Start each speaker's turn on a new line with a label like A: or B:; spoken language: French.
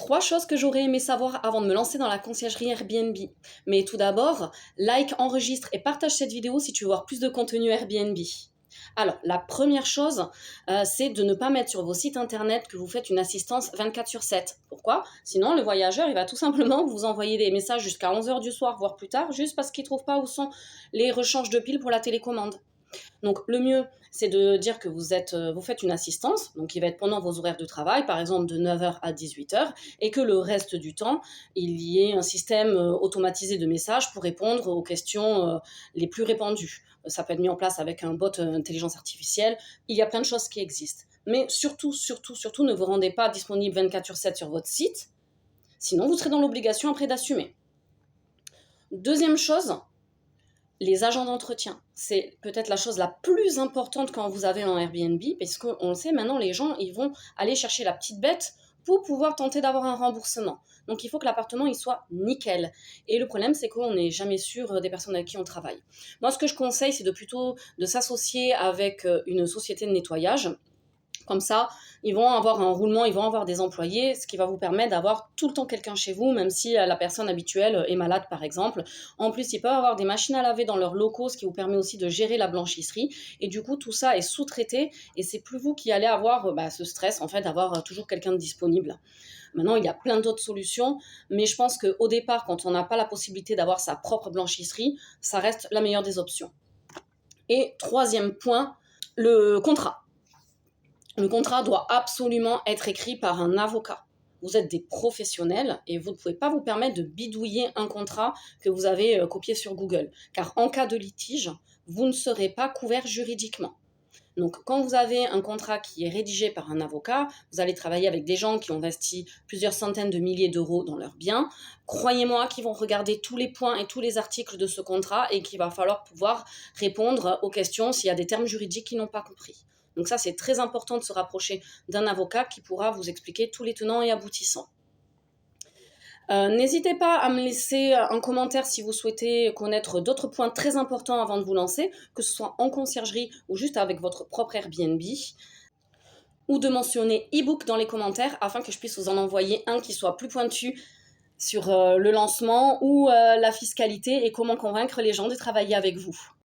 A: 3 choses que j'aurais aimé savoir avant de me lancer dans la conciergerie Airbnb. Mais tout d'abord, like, enregistre et partage cette vidéo si tu veux voir plus de contenu Airbnb. Alors, la première chose, c'est de ne pas mettre sur vos sites internet que vous faites une assistance 24/7. Pourquoi? Sinon, le voyageur, il va tout simplement vous envoyer des messages jusqu'à 11 heures du soir, voire plus tard, juste parce qu'il ne trouve pas où sont les rechanges de piles pour la télécommande. Donc le mieux, c'est de dire que vous faites une assistance, donc qui va être pendant vos horaires de travail, par exemple de 9 heures à 18 heures, et que le reste du temps, il y ait un système automatisé de messages pour répondre aux questions les plus répandues. Ça peut être mis en place avec un bot intelligence artificielle. Il y a plein de choses qui existent. Mais surtout, surtout, surtout, ne vous rendez pas disponible 24/7 sur votre site, sinon vous serez dans l'obligation après d'assumer. Deuxième chose, les agents d'entretien, c'est peut-être la chose la plus importante quand vous avez un Airbnb, parce qu'on le sait maintenant, les gens, ils vont aller chercher la petite bête pour pouvoir tenter d'avoir un remboursement. Donc il faut que l'appartement il soit nickel. Et le problème, c'est qu'on n'est jamais sûr des personnes avec qui on travaille. Moi, ce que je conseille, c'est plutôt de s'associer avec une société de nettoyage. Comme ça, ils vont avoir un roulement, ils vont avoir des employés, ce qui va vous permettre d'avoir tout le temps quelqu'un chez vous, même si la personne habituelle est malade, par exemple. En plus, ils peuvent avoir des machines à laver dans leurs locaux, ce qui vous permet aussi de gérer la blanchisserie. Et du coup, tout ça est sous-traité et c'est plus vous qui allez avoir ce stress, en fait, d'avoir toujours quelqu'un de disponible. Maintenant, il y a plein d'autres solutions, mais je pense qu'au départ, quand on n'a pas la possibilité d'avoir sa propre blanchisserie, ça reste la meilleure des options. Et troisième point, le contrat. Le contrat doit absolument être écrit par un avocat. Vous êtes des professionnels et vous ne pouvez pas vous permettre de bidouiller un contrat que vous avez copié sur Google. Car en cas de litige, vous ne serez pas couvert juridiquement. Donc, quand vous avez un contrat qui est rédigé par un avocat, vous allez travailler avec des gens qui ont investi plusieurs centaines de milliers d'euros dans leurs biens. Croyez-moi qu'ils vont regarder tous les points et tous les articles de ce contrat et qu'il va falloir pouvoir répondre aux questions s'il y a des termes juridiques qu'ils n'ont pas compris. Donc ça, c'est très important de se rapprocher d'un avocat qui pourra vous expliquer tous les tenants et aboutissants. N'hésitez pas à me laisser un commentaire si vous souhaitez connaître d'autres points très importants avant de vous lancer, que ce soit en conciergerie ou juste avec votre propre Airbnb, ou de mentionner e-book dans les commentaires afin que je puisse vous en envoyer un qui soit plus pointu sur le lancement ou la fiscalité et comment convaincre les gens de travailler avec vous.